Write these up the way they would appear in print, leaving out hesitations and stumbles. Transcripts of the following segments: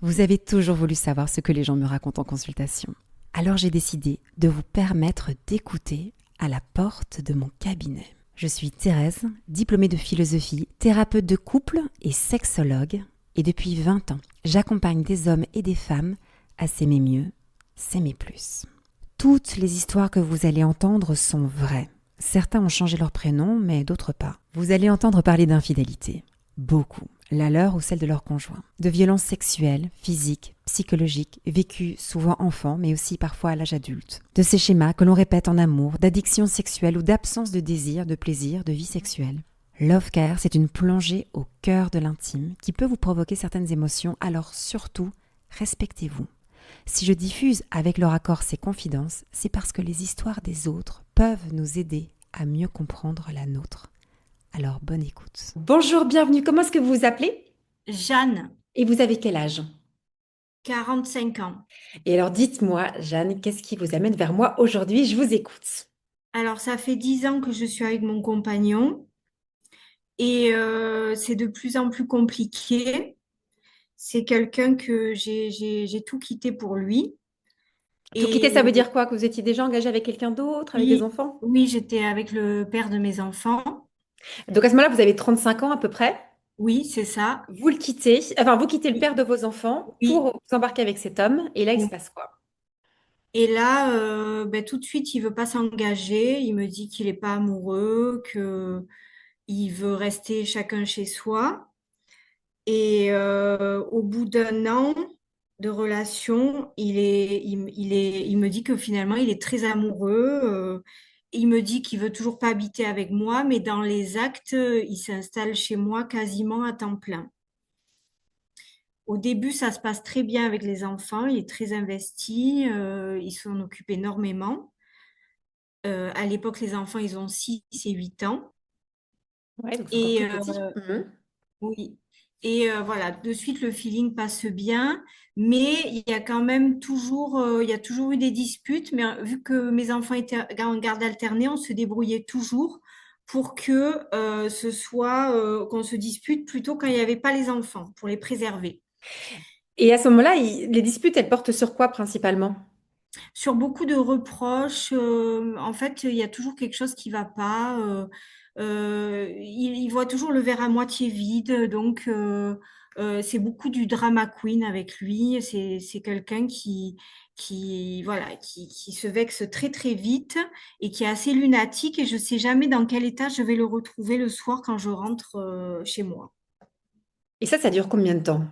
Vous avez toujours voulu savoir ce que les gens me racontent en consultation. Alors j'ai décidé de vous permettre d'écouter à la porte de mon cabinet. Je suis Thérèse, diplômée de philosophie, thérapeute de couple et sexologue. Et depuis 20 ans, j'accompagne des hommes et des femmes à s'aimer mieux, s'aimer plus. Toutes les histoires que vous allez entendre sont vraies. Certains ont changé leur prénom, mais d'autres pas. Vous allez entendre parler d'infidélité. Beaucoup. La leur ou celle de leur conjoint. De violences sexuelles, physiques, psychologiques, vécues souvent enfants, mais aussi parfois à l'âge adulte. De ces schémas que l'on répète en amour, d'addiction sexuelle ou d'absence de désir, de plaisir, de vie sexuelle. Love Care, c'est une plongée au cœur de l'intime qui peut vous provoquer certaines émotions, alors surtout, respectez-vous. Si je diffuse avec leur accord ces confidences, c'est parce que les histoires des autres peuvent nous aider à mieux comprendre la nôtre. Alors, bonne écoute. Bonjour, bienvenue. Comment est-ce que vous vous appelez? Jeanne, Et vous avez quel âge? 45 ans. Et alors, dites-moi, Jeanne, qu'est-ce qui vous amène vers moi aujourd'hui? Je vous écoute. Alors, ça fait 10 ans que je suis avec mon compagnon et c'est de plus en plus compliqué. C'est quelqu'un que j'ai tout quitté pour lui. Tout quitter, ça Et veut dire quoi? Que vous étiez déjà engagé avec quelqu'un d'autre, avec des oui, enfants? oui, j'étais avec le père de mes enfants. Donc à ce moment-là, vous avez 35 ans à peu près. Oui, c'est ça. Vous le quittez, enfin, vous quittez le Oui, père de vos enfants oui. pour vous embarquer avec cet homme. Et là, il se Oui. passe quoi? Et là, ben, tout de suite, il veut pas s'engager. Il me dit qu'il est pas amoureux, que il veut rester chacun chez soi. Et au bout d'un an de relation, il me dit que finalement, il est très amoureux. Il me dit qu'il veut toujours pas habiter avec moi, mais dans les actes, il s'installe chez moi quasiment à temps plein. Au début, ça se passe très bien avec les enfants. Il est très investi. Il s'en occupe énormément. À l'époque, les enfants, ils ont 6 et 8 ans. Ouais, donc c'est encore Et tout petit. Mhm. oui. Et voilà, de suite, le feeling passe bien, mais il y a quand même toujours, il y a toujours eu des disputes, mais vu que mes enfants étaient en garde alternée, on se débrouillait toujours pour que ce soit, qu'on se dispute plutôt quand il n'y avait pas les enfants, pour les préserver. Et à ce moment-là, les disputes, elles portent sur quoi principalement? Sur beaucoup de reproches, en fait, il y a toujours quelque chose qui va pas. Il voit toujours le verre à moitié vide, donc c'est beaucoup du drama queen avec lui. C'est quelqu'un voilà, qui se vexe très très vite et qui est assez lunatique. Et je sais jamais dans quel état je vais le retrouver le soir quand je rentre chez moi. Et ça dure combien de temps?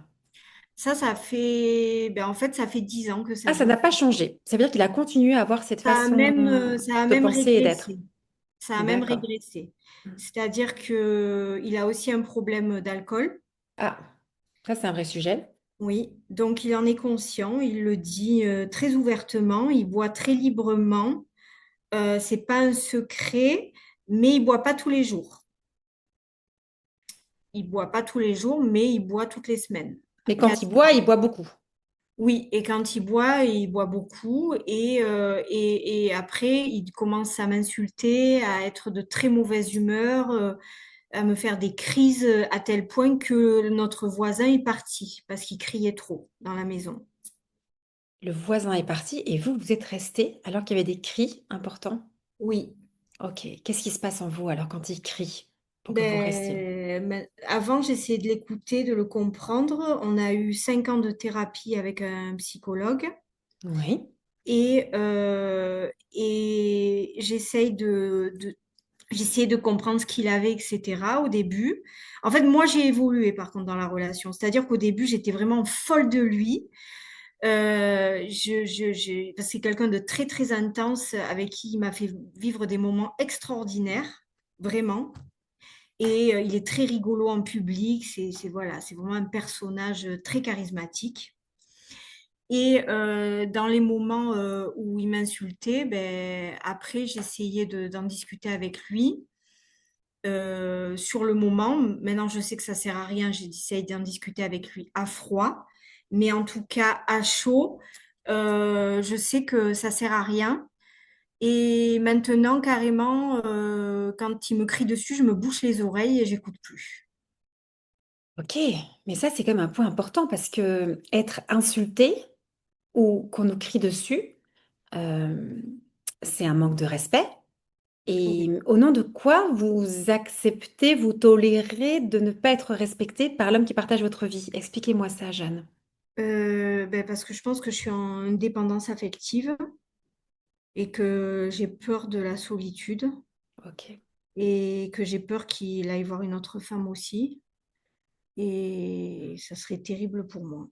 Ça fait, ben en fait, ça fait 10 ans que ça Ah, ça dure. n'a pas changé. Ça veut dire qu'il a continué à avoir cette façon Ça a de même penser et d'être. régressé. Ça a même D'accord. régressé. C'est-à-dire que il a aussi un problème d'alcool. Ah, ça c'est un vrai sujet. Oui, donc il en est conscient, il le dit très ouvertement, il boit très librement. C'est pas un secret, mais il boit pas tous les jours. Il boit pas tous les jours, mais il boit toutes les semaines. Mais quand il boit beaucoup. Oui, et quand il boit beaucoup et après, il commence à m'insulter, à être de très mauvaise humeur, à me faire des crises à tel point que notre voisin est parti parce qu'il criait trop dans la maison. Le voisin est parti et vous, vous êtes resté alors qu'il y avait des cris importants. Oui. Ok. Qu'est-ce qui se passe en vous alors quand il crie pour que vous restiez? Avant, j'essayais de l'écouter, de le comprendre. On a eu 5 ans de thérapie avec un psychologue. Oui. Et j'essayais de comprendre ce qu'il avait, etc. au début. En fait, moi, j'ai évolué par contre dans la relation. C'est-à-dire qu'au début, j'étais vraiment folle de lui. Parce que c'est quelqu'un de très, très intense avec qui il m'a fait vivre des moments extraordinaires, vraiment. Et il est très rigolo en public. Voilà, c'est vraiment un personnage très charismatique. Et dans les moments où il m'insultait, ben, après, j'essayais d'en discuter avec lui. Sur le moment, maintenant je sais que ça sert à rien, j'essaye d'en discuter avec lui à froid. Mais en tout cas, à chaud, je sais que ça sert à rien. Et maintenant, carrément, quand il me crie dessus, je me bouche les oreilles et j'écoute plus. Ok, mais ça c'est quand même un point important parce que être insulté ou qu'on nous crie dessus, euh, c'est un manque de respect. Et Oui. au nom de quoi vous acceptez, vous tolérez de ne pas être respecté par l'homme qui partage votre vie? Expliquez-moi ça, Jeanne. Parce que je pense que je suis en dépendance affective et que j'ai peur de la solitude Ok. et que j'ai peur qu'il aille voir une autre femme aussi. Et ça serait terrible pour moi.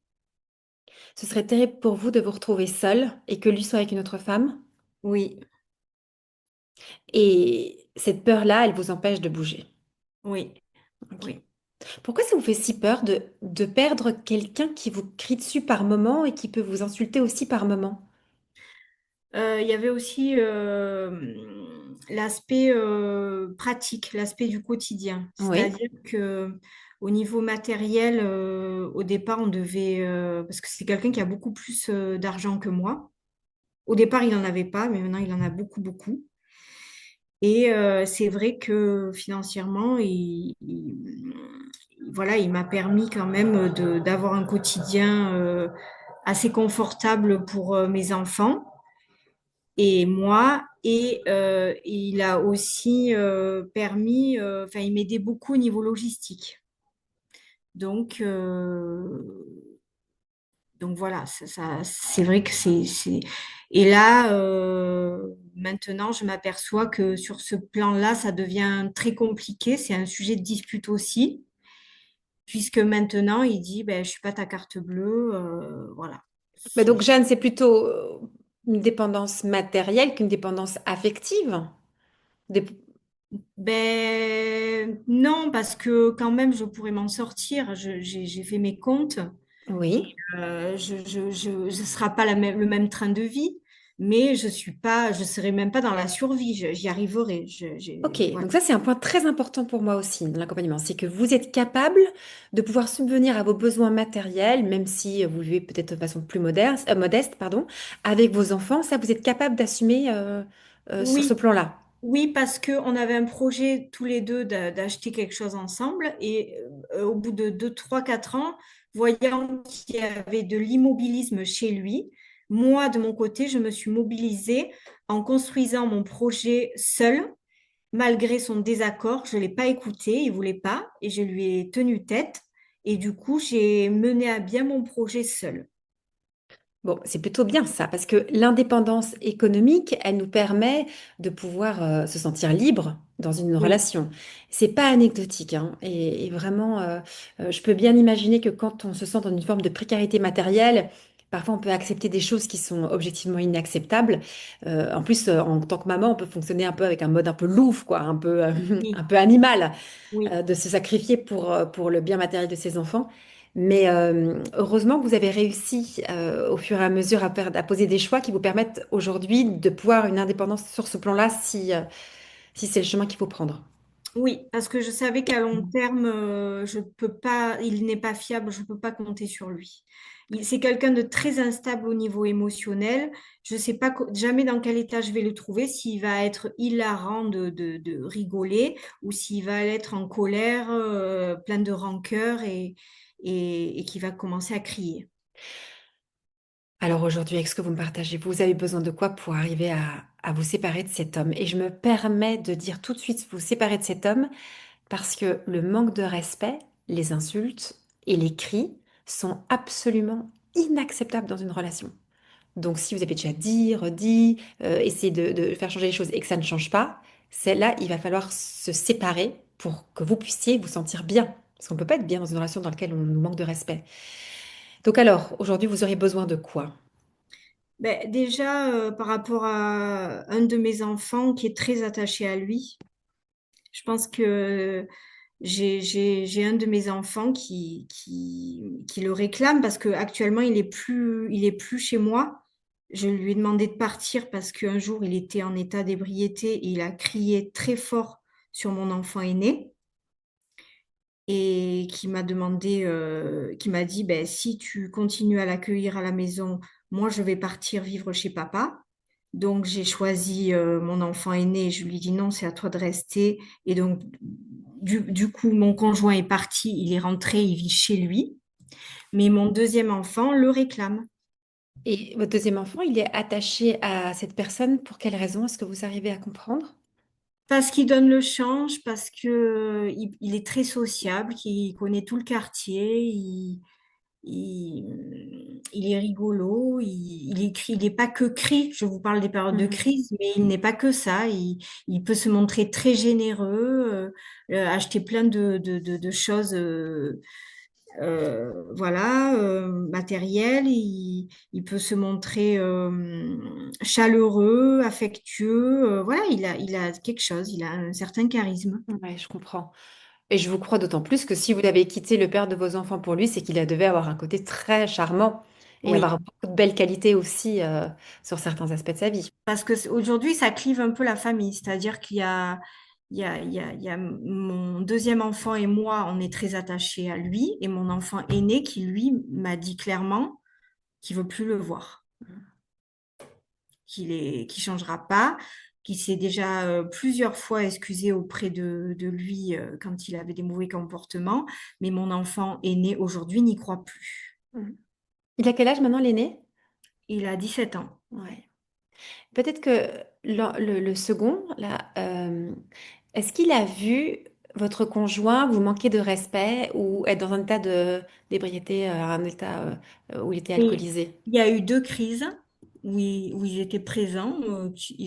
Ce serait terrible pour vous de vous retrouver seule et que lui soit avec une autre femme. Oui, Et cette peur-là, elle vous empêche de bouger. oui, Ok. oui. Pourquoi ça vous fait si peur de perdre quelqu'un qui vous crie dessus par moment et qui peut vous insulter aussi par moment? Il y avait aussi l'aspect pratique, l'aspect du quotidien. Oui, C'est-à-dire que au niveau matériel, au départ, on devait, parce que c'est quelqu'un qui a beaucoup plus d'argent que moi. Au départ, il n'en avait pas, mais maintenant, il en a beaucoup, beaucoup. Et c'est vrai que financièrement, voilà, il m'a permis quand même d'avoir un quotidien assez confortable pour mes enfants et moi. Et il a aussi permis, enfin, il m'aidait beaucoup au niveau logistique. Donc, donc voilà, c'est vrai que c'est. Et là, maintenant, je m'aperçois que sur ce plan-là, ça devient très compliqué. C'est un sujet de dispute aussi, puisque maintenant, il dit, ben, je suis pas ta carte bleue, voilà. mais donc C'est, Jeanne, c'est plutôt une dépendance matérielle qu'une dépendance affective. Dép- ben non, parce que quand même, je pourrais m'en sortir. J'ai fait mes comptes. Oui. Ce sera pas le même train de vie, mais je suis pas, je serai même pas dans la survie. J'y arriverai. Ok, Voilà. donc ça c'est un point très important pour moi aussi dans l'accompagnement, c'est que vous êtes capable de pouvoir subvenir à vos besoins matériels, même si vous vivez peut-être de façon plus modeste, modeste, pardon, avec vos enfants, ça vous êtes capable d'assumer sur ce Oui, plan-là. oui, parce que on avait un projet tous les deux d'acheter quelque chose ensemble et au bout de 2, 3, 4 ans, voyant qu'il y avait de l'immobilisme chez lui, moi, de mon côté, je me suis mobilisée en construisant mon projet seul. Malgré son désaccord, je ne l'ai pas écouté, il voulait pas, et je lui ai tenu tête. Et du coup, j'ai mené à bien mon projet seul. Bon, c'est plutôt bien ça, parce que l'indépendance économique, elle nous permet de pouvoir se sentir libre dans une Oui, relation. C'est pas anecdotique, hein. Et vraiment, je peux bien imaginer que quand on se sent dans une forme de précarité matérielle, parfois on peut accepter des choses qui sont objectivement inacceptables. En plus, en tant que maman, on peut fonctionner un peu avec un mode un peu louve, quoi, un peu, un oui, peu animal, oui, de se sacrifier pour le bien matériel de ses enfants. Mais heureusement que vous avez réussi au fur et à mesure à poser des choix qui vous permettent aujourd'hui de pouvoir une indépendance sur ce plan-là si c'est le chemin qu'il faut prendre. oui, parce que je savais qu'à long terme, je peux pas, il n'est pas fiable, je ne peux pas compter sur lui. C'est quelqu'un de très instable au niveau émotionnel. Je ne sais pas jamais dans quel état je vais le trouver, s'il va être hilarant de rigoler ou s'il va être en colère, plein de rancœur et qui va commencer à crier. Alors aujourd'hui, avec ce que vous me partagez, vous avez besoin de quoi pour arriver à vous séparer de cet homme? Et je me permets de dire tout de suite vous séparer de cet homme parce que le manque de respect, les insultes et les cris sont absolument inacceptables dans une relation. Donc, si vous avez déjà dit, redit, essayé de faire changer les choses et que ça ne change pas, c'est là, il va falloir se séparer pour que vous puissiez vous sentir bien. Parce qu'on ne peut pas être bien dans une relation dans laquelle on nous manque de respect. Donc alors, aujourd'hui, vous aurez besoin de quoi? Ben, déjà, par rapport à un de mes enfants qui est très attaché à lui, je pense que j'ai un de mes enfants qui le réclame parce que actuellement il est plus chez moi. Je lui ai demandé de partir parce qu'un jour il était en état d'ébriété et il a crié très fort sur mon enfant aîné et qui m'a dit, ben, si tu continues à l'accueillir à la maison, moi je vais partir vivre chez papa. Donc j'ai choisi mon enfant aîné et je lui dis non, c'est à toi de rester. Et donc du coup, mon conjoint est parti, il est rentré, il vit chez lui, mais mon deuxième enfant le réclame. Et votre deuxième enfant, il est attaché à cette personne pour quelle raison? Est-ce que vous arrivez à comprendre? Parce qu'il donne le change, parce que il est très sociable, qu'il connaît tout le quartier, il est rigolo, il écrit, il n'est pas que cri, je vous parle des périodes de Mhm. crise, mais il n'est pas que ça, il peut se montrer très généreux, acheter plein de choses, voilà, matérielles, il peut se montrer chaleureux, affectueux, voilà, il a quelque chose, il a un certain charisme. Ouais, je comprends. Et je vous crois d'autant plus que si vous l'avez quitté, le père de vos enfants, pour lui, c'est qu'il devait avoir un côté très charmant et avoir Oui. beaucoup de belles qualités aussi sur certains aspects de sa vie. Parce que aujourd'hui, ça clive un peu la famille. C'est-à-dire il y a mon deuxième enfant et moi, on est très attachés à lui. Et mon enfant aîné qui, lui, m'a dit clairement qu'il veut plus le voir, qu'il changera pas, qu'il s'est déjà plusieurs fois excusé auprès de lui quand il avait des mauvais comportements. Mais mon enfant aîné aujourd'hui n'y croit plus. Mhm. Il a quel âge maintenant, l'aîné? Il a 17 ans. Ouais. Peut-être que le second, là, est-ce qu'il a vu votre conjoint vous manquer de respect ou être dans un état de d'ébriété, un état où il était Et alcoolisé? il y a eu deux crises où ils étaient présents.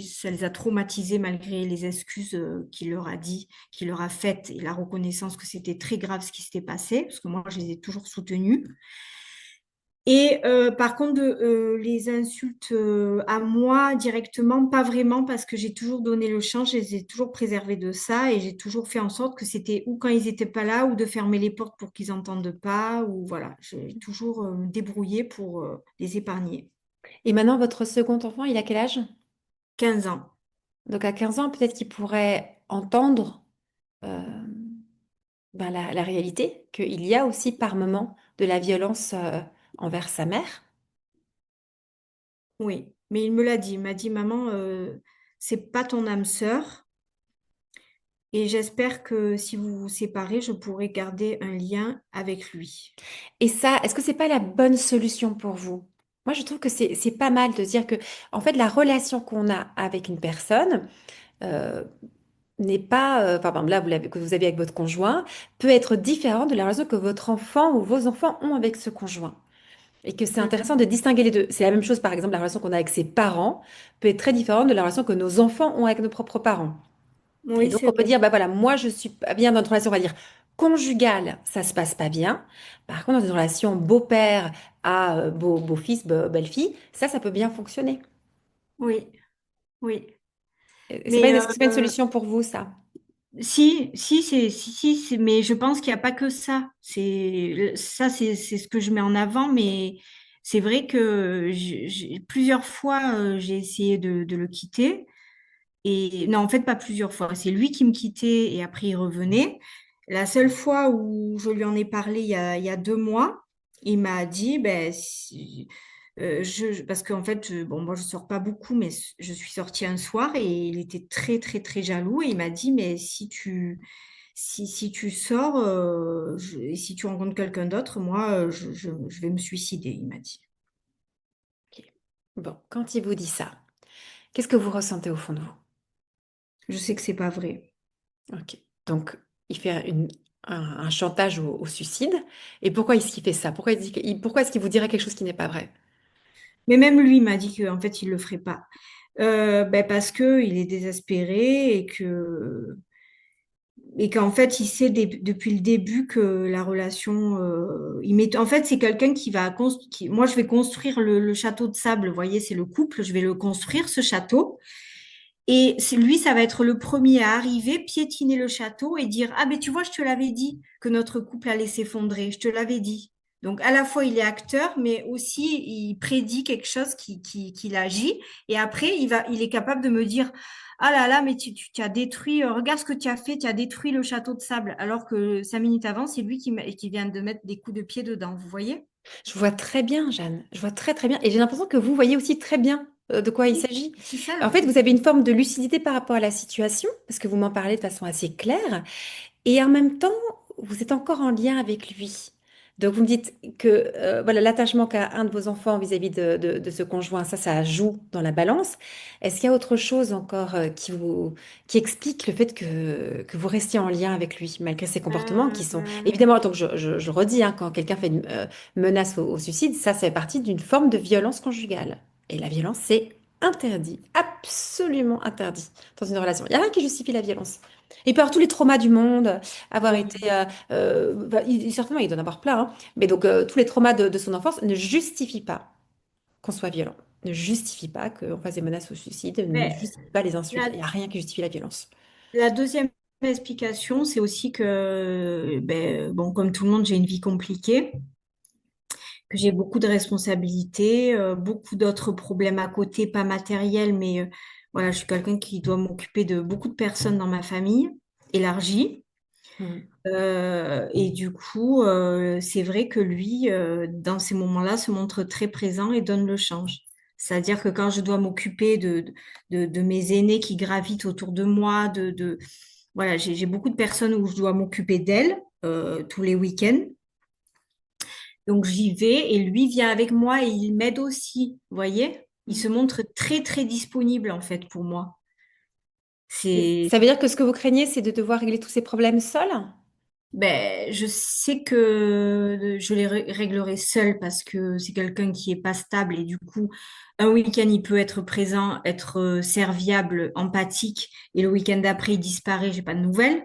Ça les a traumatisés malgré les excuses qu'il leur a dit, qu'il leur a faites et la reconnaissance que c'était très grave ce qui s'était passé, parce que moi, je les ai toujours soutenus. Et par contre, les insultes à moi directement, pas vraiment, parce que j'ai toujours donné le champ, je les ai toujours préservés de ça et j'ai toujours fait en sorte que c'était ou quand ils n'étaient pas là ou de fermer les portes pour qu'ils n'entendent pas, ou voilà, j'ai toujours débrouillé pour les épargner. Et maintenant, votre second enfant, il a quel âge? 15 ans. Donc à 15 ans, peut-être qu'il pourrait entendre euh, ben, la réalité, qu'il y a aussi par moment de la violence envers sa mère. Oui, mais il me l'a dit. Il m'a dit, maman, c'est pas ton âme sœur. Et j'espère que si vous vous séparez, je pourrai garder un lien avec lui. Et ça, est-ce que c'est pas la bonne solution pour vous? Moi, je trouve que c'est pas mal de dire que, en fait, la relation qu'on a avec une personne euh, n'est pas, enfin, par exemple, là, que vous avez avec votre conjoint, peut être différente de la relation que votre enfant ou vos enfants ont avec ce conjoint. Et que c'est intéressant de distinguer les deux. C'est la même chose, par exemple, la relation qu'on a avec ses parents peut être très différente de la relation que nos enfants ont avec nos propres parents. Et Oui, donc, c'est on peut vrai. dire, bah voilà, moi, je suis pas bien dans une relation, on va dire, conjugale, ça se passe pas bien. Par contre, dans une relation beau-père à beau-fils, belle-fille, ça peut bien fonctionner. Oui, oui. C'est pas Mais est-ce que c'est pas une solution pour vous, ça? mais je pense qu'il n'y a pas que ça. C'est ce que je mets en avant, mais c'est vrai que plusieurs fois, j'ai essayé de le quitter. Et non, en fait, pas plusieurs fois. C'est lui qui me quittait et après il revenait. La seule fois où je lui en ai parlé il y a 2 mois, il m'a dit, ben, parce qu'en fait, bon, moi je sors pas beaucoup, mais je suis sortie un soir et il était très très très jaloux et il m'a dit, mais si tu sors et si tu rencontres quelqu'un d'autre, moi je vais me suicider, il m'a dit. Ok. Bon, quand il vous dit ça, qu'est-ce que vous ressentez au fond de vous? Je sais que c'est pas vrai. Ok. Donc, il fait un chantage au suicide. Et pourquoi est-ce qu'il fait ça? Pourquoi est-ce qu'il vous dirait quelque chose qui n'est pas vrai? Mais même lui m'a dit qu'en fait, il le ferait pas. Ben parce que il est désespéré et qu'en fait, il sait depuis le début que la relation, en fait, c'est quelqu'un qui va moi, je vais construire le château de sable. Vous voyez, c'est le couple. Je vais le construire ce château. Et lui, ça va être le premier à arriver, piétiner le château et dire, ah ben tu vois, je te l'avais dit que notre couple allait s'effondrer. Je te l'avais dit. Donc à la fois il est acteur, mais aussi il prédit quelque chose qu'il agit. Et après il est capable de me dire, ah là là, mais tu as détruit, regarde ce que tu as fait, tu as détruit le château de sable. Alors que 5 minutes avant, c'est lui qui vient de mettre des coups de pied dedans. Vous voyez? Je vois très bien, Jeanne. Je vois très très bien. Et j'ai l'impression que vous voyez aussi très bien de quoi il Oui, s'agit. c'est ça le En fait, truc. vous avez une forme de lucidité par rapport à la situation, parce que vous m'en parlez de façon assez claire. Et en même temps, vous êtes encore en lien avec lui. Donc vous me dites que voilà, l'attachement qu'a un de vos enfants vis-à-vis de ce conjoint, ça joue dans la balance. Est-ce qu'il y a autre chose encore qui explique le fait que vous restiez en lien avec lui, malgré ses comportements qui sont... Euh, Évidemment, donc je redis, hein, quand quelqu'un fait une menace au suicide, ça fait partie d'une forme de violence conjugale. Et la violence, c'est interdit, absolument interdit dans une relation. Il n'y a rien qui justifie la violence. Il peut avoir tous les traumas du monde, avoir été... oui. certainement, il doit en avoir plein, hein. Mais donc, tous les traumas de son enfance ne justifient pas qu'on soit violent, ne justifient pas qu'on fasse des menaces au suicide, ne Mais justifient pas les insultes. la, Il n'y a rien qui justifie la violence. la deuxième explication, c'est aussi que, bon, comme tout le monde, j'ai une vie compliquée, que j'ai beaucoup de responsabilités, beaucoup d'autres problèmes à côté, pas matériels, mais voilà, je suis quelqu'un qui doit m'occuper de beaucoup de personnes dans ma famille élargie. Mm. Et du coup, c'est vrai que lui, dans ces moments-là, se montre très présent et donne le change. C'est-à-dire que quand je dois m'occuper de mes aînés qui gravitent autour de moi, voilà, j'ai beaucoup de personnes où je dois m'occuper d'elles tous les week-ends. Donc j'y vais et lui vient avec moi et il m'aide aussi, vous voyez? Il se montre très très disponible en fait pour moi. Et C'est ça veut dire que ce que vous craignez, c'est de devoir régler tous ces problèmes seul? Je sais que je les réglerai seule parce que c'est quelqu'un qui est pas stable et du coup, un week-end, il peut être présent, être serviable, empathique et le week-end d'après, il disparaît, j'ai pas de nouvelles.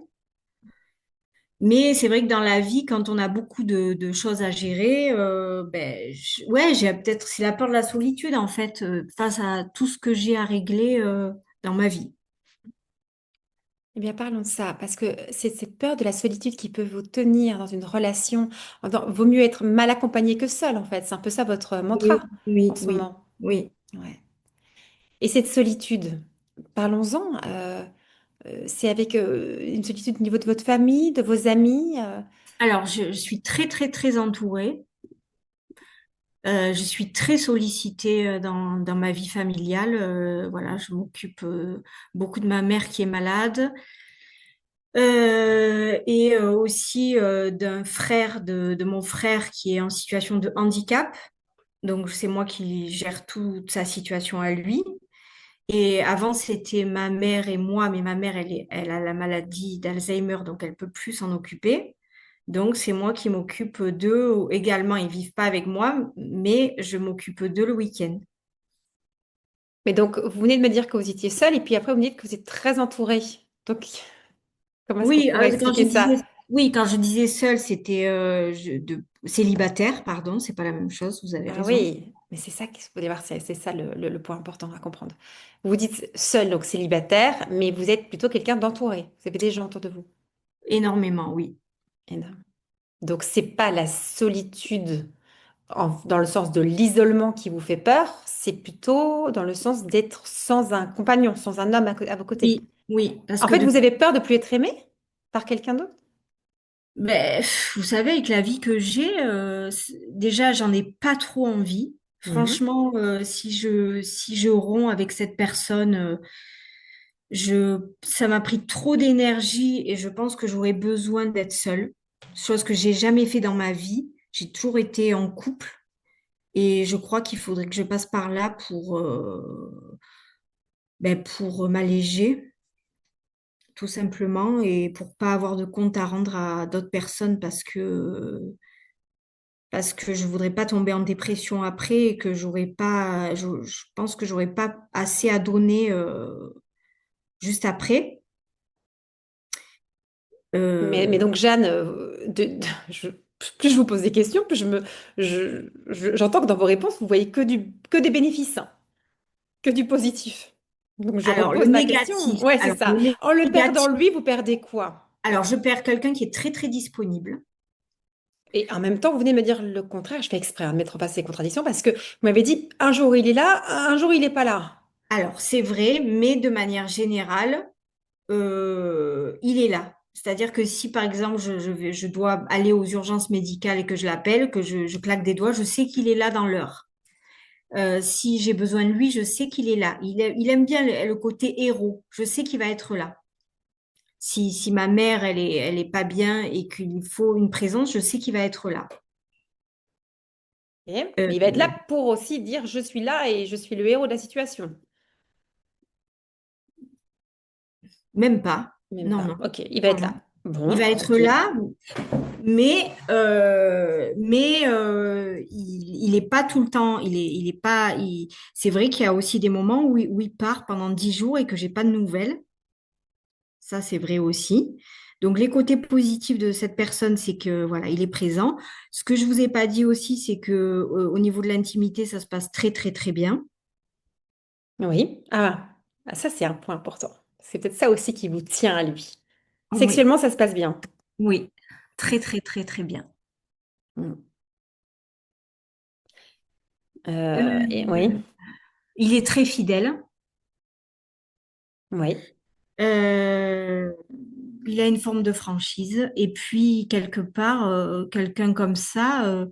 Mais c'est vrai que dans la vie, quand on a beaucoup de choses à gérer, ouais, j'ai peut-être, c'est la peur de la solitude en fait, face à tout ce que j'ai à régler, dans ma vie. Eh bien, parlons de ça, parce que c'est cette peur de la solitude qui peut vous tenir dans une relation. Vaut mieux être mal accompagné que seul, en fait. C'est un peu ça votre mantra Oui, en oui, ce oui, moment. oui. Ouais. Et cette solitude, parlons-en. C'est avec une solitude au niveau de votre famille, de vos amis. Alors, je suis très, très, très entourée. Je suis très sollicitée dans ma vie familiale. Voilà, je m'occupe beaucoup de ma mère qui est malade et aussi d'un frère de mon frère qui est en situation de handicap. Donc, c'est moi qui gère toute sa situation à lui. Et avant, c'était ma mère et moi, mais ma mère, elle a la maladie d'Alzheimer, donc elle peut plus s'en occuper. Donc, c'est moi qui m'occupe d'eux également. Ils vivent pas avec moi, mais je m'occupe d'eux le week-end. Mais donc, vous venez de me dire que vous étiez seul, et puis après, vous me dites que vous êtes très entouré. Donc, comment est-ce qu'on Oui, pourrait quand expliquer ça? quand je disais seul, c'était célibataire, pardon, c'est pas la même chose, vous avez Ah raison. oui, mais c'est ça qu'il faut voir, c'est ça le point important à comprendre. Vous dites seul, donc célibataire, mais vous êtes plutôt quelqu'un d'entouré. Vous avez des gens autour de vous. Énormément, oui. Énorme. Donc, c'est pas la solitude dans le sens de l'isolement qui vous fait peur, c'est plutôt dans le sens d'être sans un compagnon, sans un homme à vos côtés. Oui, oui, parce En que fait, vous avez peur de plus être aimé par quelqu'un d'autre? vous savez, avec la vie que j'ai, déjà, j'en ai pas trop envie. Mhm. Franchement, si je romps avec cette personne, ça m'a pris trop d'énergie et je pense que j'aurais besoin d'être seule, chose que j'ai jamais fait dans ma vie. J'ai toujours été en couple et je crois qu'il faudrait que je passe par là pour m'alléger, tout simplement, et pour pas avoir de compte à rendre à d'autres personnes parce que je voudrais pas tomber en dépression après et que j'aurais pas, je pense que j'aurais pas assez à donner juste après. Mais Euh, donc, Jeanne, plus je vous pose des questions, plus j'entends que dans vos réponses, vous voyez que des bénéfices, hein, que du positif. Donc, je alors le repose ma question. négatif, Ouais, c'est alors ça. le En le perdant, négatif, lui, vous perdez quoi? alors je perds quelqu'un qui est très très disponible. Et en même temps, vous venez de me dire le contraire. Je fais exprès hein, de mettre en face ces contradictions parce que vous m'avez dit un jour il est là, un jour il n'est pas là. Alors c'est vrai, mais de manière générale, il est là. C'est-à-dire que si par exemple je dois aller aux urgences médicales et que je l'appelle, que je claque des doigts, je sais qu'il est là dans l'heure. Si j'ai besoin de lui, je sais qu'il est là. Il aime bien le côté héros. Je sais qu'il va être là. Si ma mère, elle est pas bien et qu'il faut une présence, je sais qu'il va être là. Ok. Euh, Mais il va être là pour aussi dire je suis là et je suis le héros de la situation. Même pas. Même Non, pas. non, Ok, il va non, être non. là. Il Bon, va être ok. là, il est pas tout le temps. Il est pas. C'est vrai qu'il y a aussi des moments où il part pendant 10 jours et que j'ai pas de nouvelles. Ça, c'est vrai aussi. Donc, les côtés positifs de cette personne, c'est que voilà, il est présent. Ce que je vous ai pas dit aussi, c'est que au niveau de l'intimité, ça se passe très, très, très bien. Oui. Ah, ça, c'est un point important. C'est peut-être ça aussi qui vous tient à lui. Oui, Sexuellement, ça se passe bien. oui, très, très, très, très bien. Mm. Euh, Et oui, il est très fidèle. oui. Euh, il a une forme de franchise. Et puis, quelque part, quelqu'un comme ça,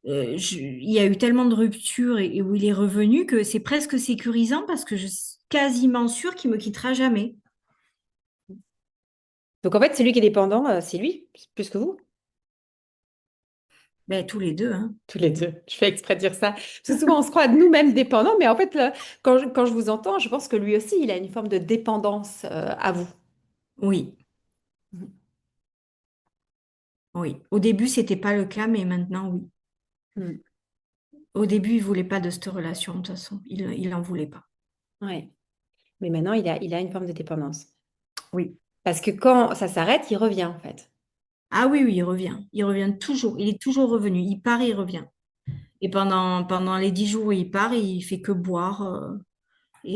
il y a eu tellement de ruptures et où il est revenu que c'est presque sécurisant parce que je suis quasiment sûre qu'il me quittera jamais. Donc en fait, c'est lui qui est dépendant, c'est lui, plus que vous. Ben, tous les deux, hein. Tous les deux. Je fais exprès de dire ça. Parce que souvent, on se croit nous-mêmes dépendants, mais en fait, là, quand je vous entends, je pense que lui aussi, il a une forme de dépendance à vous. Oui, oui. Au début, c'était pas le cas, mais maintenant, oui. Mm. Au début, il voulait pas de cette relation, de toute façon. Il en voulait pas. Ouais. Mais maintenant, il a une forme de dépendance. Oui. Parce que quand ça s'arrête, il revient, en fait. Ah oui, oui, il revient. Il revient toujours. Il est toujours revenu. Il part, il revient. Et pendant les 10 jours où il part, il fait que boire et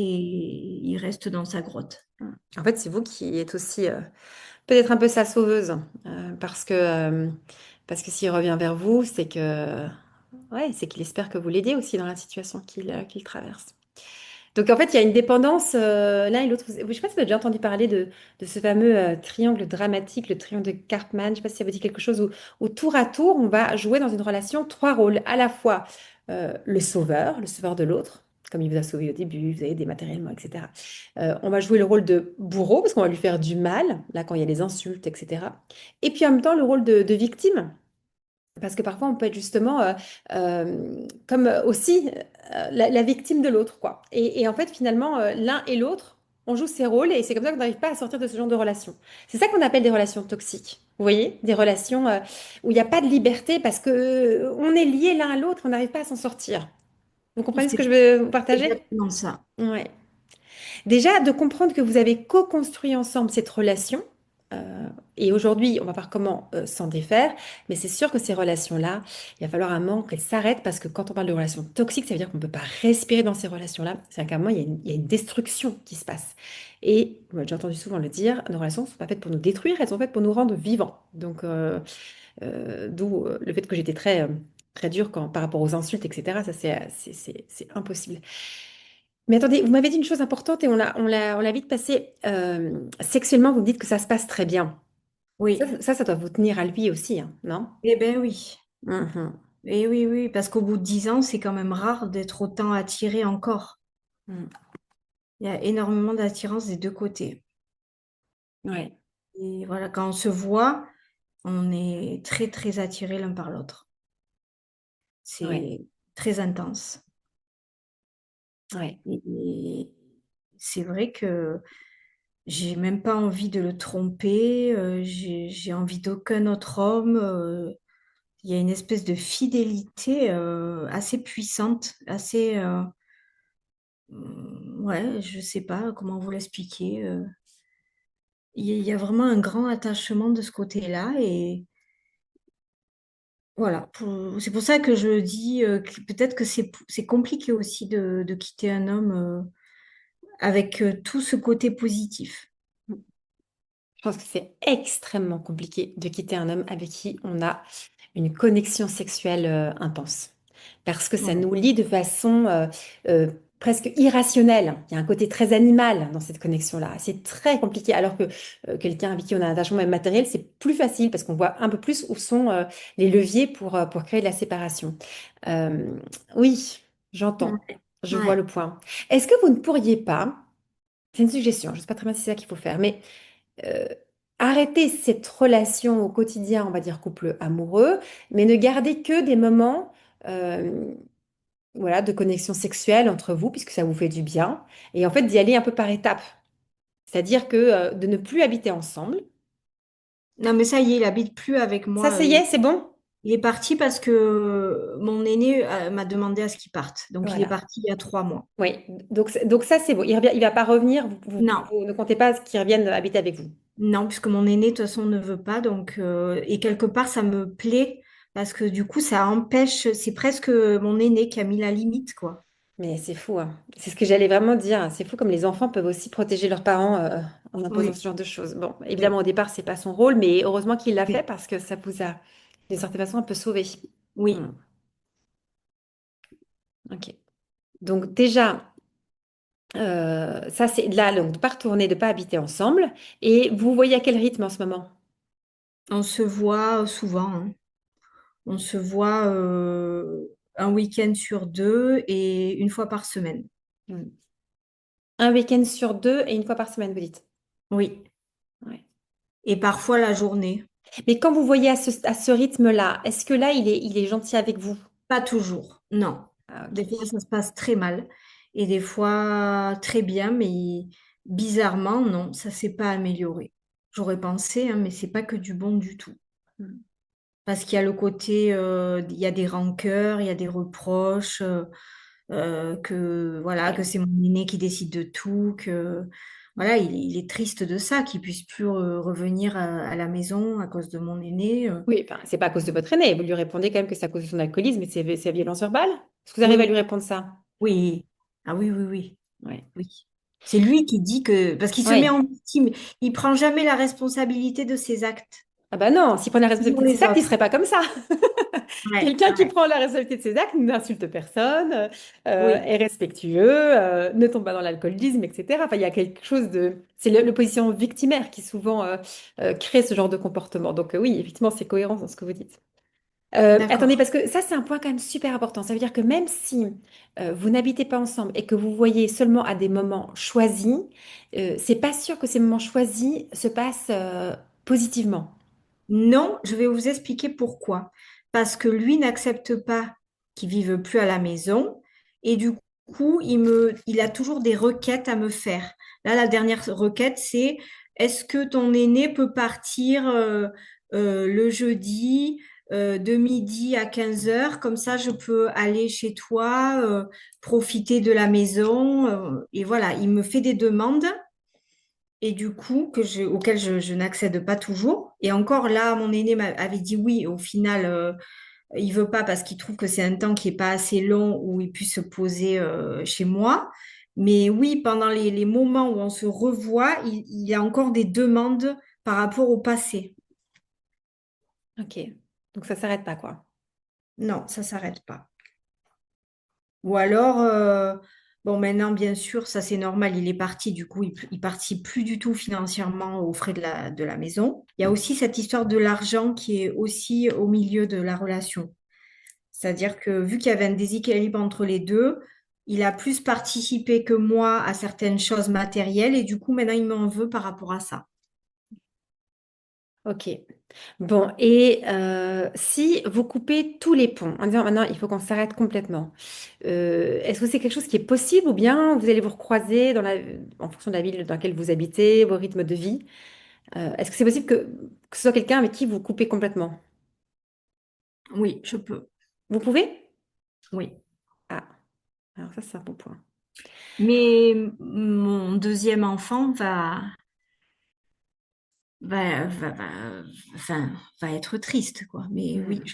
il reste dans sa grotte. Mm. En fait, c'est vous qui êtes aussi peut-être un peu sa sauveuse. Parce que s'il revient vers vous, ouais, c'est qu'il espère que vous l'aidez aussi dans la situation qu'il traverse. Donc en fait, il y a une dépendance l'un et l'autre. Je ne sais pas si vous avez déjà entendu parler de ce fameux triangle dramatique, le triangle de Karpman. Je ne sais pas si ça vous dit quelque chose où tour à tour, on va jouer dans une relation trois rôles. À la fois le sauveur de l'autre, comme il vous a sauvé au début, vous avez des matériellement, etc. On va jouer le rôle de bourreau, parce qu'on va lui faire du mal, là quand il y a les insultes, etc. Et puis en même temps, le rôle de victime. Parce que parfois, on peut être justement comme aussi la victime de l'autre, quoi. Et en fait, finalement, l'un et l'autre, on joue ces rôles et c'est comme ça qu'on n'arrive pas à sortir de ce genre de relation. C'est ça qu'on appelle des relations toxiques. Vous voyez? Des relations où il n'y a pas de liberté parce que on est liés l'un à l'autre, on n'arrive pas à s'en sortir. Vous comprenez ce que C'est je veux vous partager? exactement ça. Ouais. Déjà, de comprendre que vous avez co-construit ensemble cette relation. euh, et aujourd'hui, on va voir comment s'en défaire. Mais c'est sûr que ces relations-là, il va falloir un moment qu'elles s'arrêtent parce que quand on parle de relations toxiques, ça veut dire qu'on ne peut pas respirer dans ces relations-là. C'est qu'à un moment, il y a une destruction qui se passe. Et moi, j'ai entendu souvent le dire, nos relations ne sont pas faites pour nous détruire, elles sont faites pour nous rendre vivants. Donc, d'où le fait que j'étais très dure par rapport aux insultes, etc. Ça, c'est impossible. Mais attendez, vous m'avez dit une chose importante et on l'a vite passé. Sexuellement, vous me dites que ça se passe très bien. Oui. Ça doit vous tenir à lui aussi, hein, non? Eh ben oui. Mhm. Et oui, oui, parce qu'au bout de 10 ans, c'est quand même rare d'être autant attiré encore. Mm. Il y a énormément d'attirance des deux côtés. Ouais, Et voilà, quand on se voit, on est très, très attiré l'un par l'autre. ouais, C'est très intense. ouais, Et c'est vrai que j'ai même pas envie de le tromper, j'ai envie d'aucun autre homme. Il y a une espèce de fidélité assez puissante, assez, ouais, je sais pas comment vous l'expliquer. Il y a vraiment un grand attachement de ce côté-là et voilà. C'est pour ça que je dis que peut-être que c'est compliqué aussi de quitter un homme avec tout ce côté positif. je pense que c'est extrêmement compliqué de quitter un homme avec qui on a une connexion sexuelle intense. Parce que ça Ouais. nous lie de façon euh, presque irrationnelle. Il y a un côté très animal dans cette connexion-là. C'est très compliqué. Alors que quelqu'un avec qui on a un attachement même matériel, c'est plus facile parce qu'on voit un peu plus où sont les leviers pour créer de la séparation. Euh, oui, j'entends. Ouais. Je vois Ouais. le point. Est-ce que vous ne pourriez pas, c'est une suggestion, je ne sais pas très bien si c'est ça qu'il faut faire, mais arrêter cette relation au quotidien, on va dire couple amoureux, mais ne garder que des moments euh, voilà, de connexion sexuelle entre vous, puisque ça vous fait du bien, et en fait d'y aller un peu par étapes. C'est-à-dire que de ne plus habiter ensemble. Non, mais ça y est, il habite plus avec Ça, moi. ça y est, c'est bon? Il est parti parce que mon aîné m'a demandé à ce qu'il parte. Donc, il est Voilà. parti il y a 3 mois. Oui, donc ça c'est bon. Il va pas revenir, Non, vous ne comptez pas qu'il revienne habiter avec vous. non, puisque mon aîné, de toute façon, ne veut pas. Donc, et quelque part, ça me plaît parce que du coup, ça empêche, c'est presque mon aîné qui a mis la limite, quoi. Mais c'est fou, hein. C'est ce que j'allais vraiment dire. C'est fou comme les enfants peuvent aussi protéger leurs parents en imposant Oui, ce genre de choses. Bon, oui, évidemment, au départ, c'est pas son rôle, mais heureusement qu'il l'a fait oui, parce que ça vous a, d'une certaine façon, un peu sauvé. Hmm, oui. ok. Donc déjà, ça c'est là, donc de pas retourner, de pas habiter ensemble. Et vous voyez à quel rythme en ce moment? On se voit souvent, hein. On se voit un week-end sur deux et une fois par semaine. Hmm. Un week-end sur deux et une fois par semaine, vous dites. Oui, Ouais. et parfois la journée. Mais quand vous voyez à ce rythme-là, est-ce que là, il est gentil avec vous? Pas toujours, non. Ah, Des ok. fois, ça se passe très mal et des fois très bien, mais bizarrement, non, ça s'est pas amélioré. J'aurais pensé, hein, mais c'est pas que du bon du tout. Hmm. Parce qu'il y a le côté, il y a des rancœurs, il y a des reproches, que voilà, que Ouais. c'est mon aîné qui décide de tout, que voilà, il est triste de ça, qu'il puisse plus revenir à la maison à cause de mon aîné. Oui, enfin, c'est pas à cause de votre aîné. Vous lui répondez quand même que c'est à cause de son alcoolisme et de ses violences verbales. Est-ce que vous arrivez à lui Oui, répondre ça? oui, ah oui, oui, oui. Oui. Oui. C'est lui qui dit que, parce qu'il se met Oui. en victime, il prend jamais la responsabilité de ses actes. Ah bah non, s'il prenait la Toujours responsabilité de ses les actes, il autres. serait pas comme ça. Ouais, Quelqu'un qui ouais. prend la responsabilité de ses actes n'insulte personne, Oui, est respectueux, ne tombe pas dans l'alcoolisme, etc. Enfin, il y a quelque chose de... C'est l'opposition victimaire qui souvent crée ce genre de comportement. Donc oui, effectivement, c'est cohérent dans ce que vous dites. Attendez, d'accord. parce que ça, c'est un point quand même super important. Ça veut dire que même si vous n'habitez pas ensemble et que vous voyez seulement à des moments choisis, c'est pas sûr que ces moments choisis se passent positivement. Non, je vais vous expliquer pourquoi. Parce que lui n'accepte pas qu'il vive plus à la maison et du coup, il a toujours des requêtes à me faire. Là, la dernière requête, c'est est-ce que ton aîné peut partir le jeudi de midi à 15 heures? Comme ça, je peux aller chez toi, profiter de la maison. Et voilà, il me fait des demandes et du coup, auquel je n'accède pas toujours. Et encore là, mon aîné avait dit oui. Au final, il veut pas parce qu'il trouve que c'est un temps qui est pas assez long où il puisse se poser chez moi. Mais oui, pendant les moments où on se revoit, il y a encore des demandes par rapport au passé. Ok. Donc ça s'arrête pas, quoi. Non, ça s'arrête pas. Ou alors, bon, maintenant, bien sûr, ça c'est normal, il est parti, du coup, il participe plus du tout financièrement aux frais de la maison. Il y a aussi cette histoire de l'argent qui est aussi au milieu de la relation. C'est-à-dire que vu qu'il y avait un déséquilibre entre les deux, il a plus participé que moi à certaines choses matérielles et du coup, maintenant, il m'en veut par rapport à ça. Ok. Bon, et si vous coupez tous les ponts en disant maintenant il faut qu'on s'arrête complètement, est-ce que c'est quelque chose qui est possible ou bien vous allez vous recroiser en fonction de la ville dans laquelle vous habitez, vos rythmes de vie? Est-ce que c'est possible que ce soit quelqu'un avec qui vous coupez complètement? Oui, je peux. Vous pouvez? Oui. Ah, alors ça c'est un bon point. Mais mon deuxième enfant va, va, va, enfin, va être triste, quoi. Mais oui, Hmm.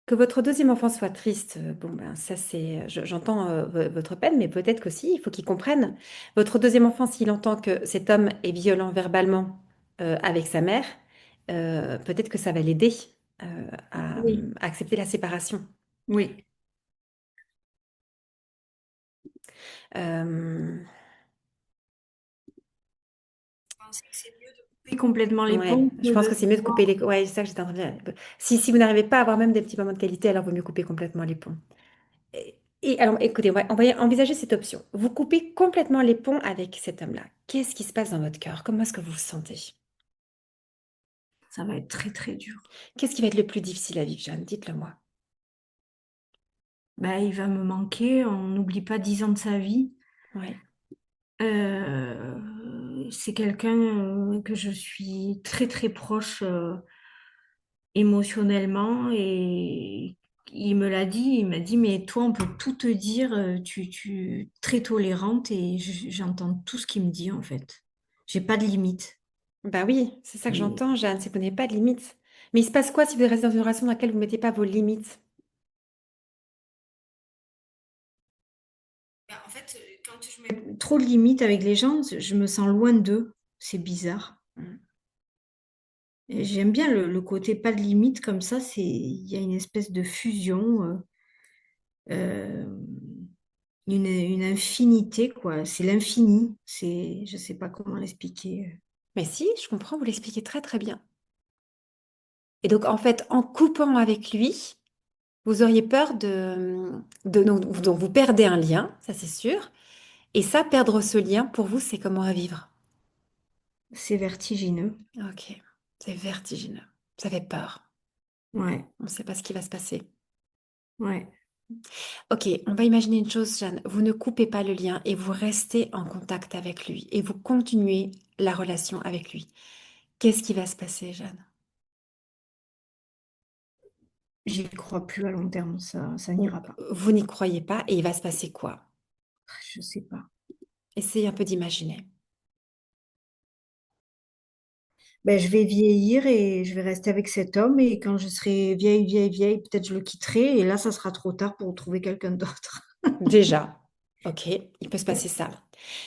Que votre deuxième enfant soit triste, bon ben ça c'est, j'entends votre peine, mais peut-être qu'aussi il faut qu'il comprenne. Votre deuxième enfant, s'il entend que cet homme est violent verbalement avec sa mère, peut-être que ça va l'aider oui, à accepter la séparation. oui. Euh, Je pense que c'est mieux de couper complètement les ouais, ponts je que pense de que c'est mieux de couper devoir. les... Ouais, c'est ça que j'étais en train de dire. Si vous n'arrivez pas à avoir même des petits moments de qualité, alors il vaut mieux couper complètement les ponts. Et alors, écoutez, on va envisager cette option. Vous coupez complètement les ponts avec cet homme-là. Qu'est-ce qui se passe dans votre cœur? Comment est-ce que vous vous sentez? Ça va être très très dur. Qu'est-ce qui va être le plus difficile à vivre, Jeanne? Dites-le moi. Bah, il va me manquer, on n'oublie pas 10 ans de sa vie. Ouais. C'est quelqu'un que je suis très très proche émotionnellement et il me l'a dit, il m'a dit mais toi on peut tout te dire, tu très tolérante et j'entends tout ce qu'il me dit en fait. J'ai pas de limite. Bah oui, c'est ça que Et j'entends, Jeanne, c'est que vous n'avez pas de limites. Mais il se passe quoi si vous restez dans une relation dans laquelle vous ne mettez pas vos limites? bah, en fait, quand je mets trop de limites avec les gens, je me sens loin d'eux. C'est bizarre. Mm. Et j'aime bien le côté pas de limite comme ça, il y a une espèce de fusion. Euh, une infinité, quoi. C'est l'infini. Je sais pas comment l'expliquer. Mais si, je comprends, vous l'expliquez très très bien. Et donc, en fait, en coupant avec lui, vous auriez peur donc vous perdez un lien, ça c'est sûr. Et ça, perdre ce lien, pour vous, c'est comment à vivre? C'est vertigineux. Ok, c'est vertigineux. Ça fait peur. Ouais, On ne sait pas ce qui va se passer. ouais. Ok, on va imaginer une chose, Jeanne. Vous ne coupez pas le lien et vous restez en contact avec lui et vous continuez la relation avec lui. Qu'est-ce qui va se passer, Jeanne? J'y crois plus à long terme. Ça Ou n'ira pas. vous n'y croyez pas et il va se passer quoi? Je sais pas. Essayez un peu d'imaginer. Ben, je vais vieillir et je vais rester avec cet homme. Et quand je serai vieille, vieille, vieille, peut-être je le quitterai. Et là, ça sera trop tard pour trouver quelqu'un d'autre. Déjà, ok, il peut se passer ça.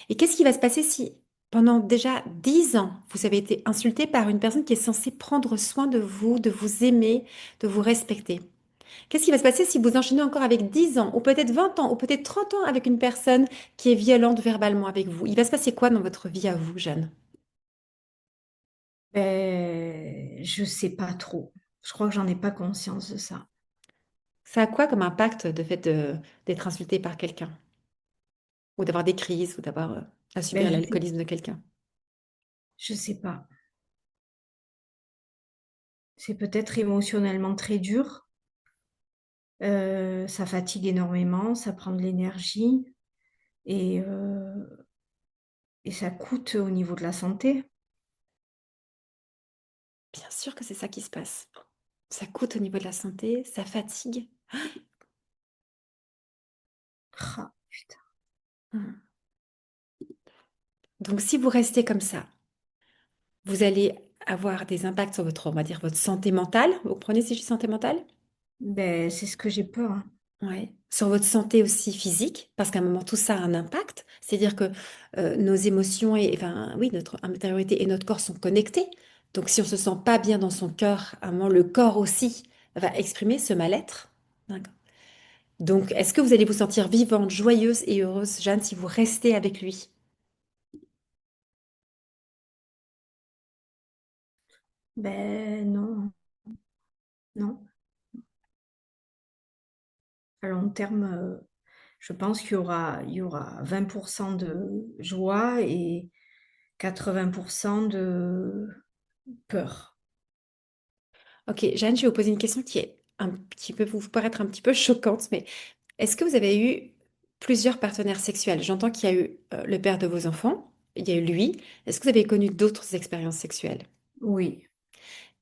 Et qu'est-ce qui va se passer si, pendant déjà 10 ans, vous avez été insulté par une personne qui est censée prendre soin de vous aimer, de vous respecter? Qu'est-ce qui va se passer si vous enchaînez encore avec 10 ans, ou peut-être 20 ans, ou peut-être 30 ans avec une personne qui est violente verbalement avec vous? Il va se passer quoi dans votre vie à vous, Jeanne? Ben, je sais pas trop. Je crois que j'en ai pas conscience de ça. Ça a quoi comme impact d'être insulté par quelqu'un? Ou d'avoir des crises, ou d'avoir à Ben, subir l'alcoolisme de quelqu'un? je sais pas. C'est peut-être émotionnellement très dur. Ça fatigue énormément, ça prend de l'énergie et, euh, et ça coûte au niveau de la santé. Bien sûr que c'est ça qui se passe. Ça coûte au niveau de la santé, ça fatigue. Ah, putain. Hmm. Donc si vous restez comme ça, vous allez avoir des impacts sur votre, on va dire, votre santé mentale. Vous comprenez si je dis santé mentale? Ben, c'est ce que j'ai peur, hein. Ouais. Sur votre santé aussi physique, parce qu'à un moment, tout ça a un impact. C'est-à-dire que nos émotions et, enfin, oui, notre intériorité et notre corps sont connectés. Donc, si on se sent pas bien dans son cœur, à un moment, le corps aussi va exprimer ce mal-être. D'accord. Donc, est-ce que vous allez vous sentir vivante, joyeuse et heureuse, Jeanne, si vous restez avec lui? Ben non, non. À long terme, je pense qu'il y aura 20% de joie et 80% de peur. Ok, Jeanne, je vais vous poser une question qui est un petit peu, vous paraître un petit peu choquante, mais est-ce que vous avez eu plusieurs partenaires sexuels? J'entends qu'il y a eu le père de vos enfants, il y a eu lui. Est-ce que vous avez connu d'autres expériences sexuelles? Oui,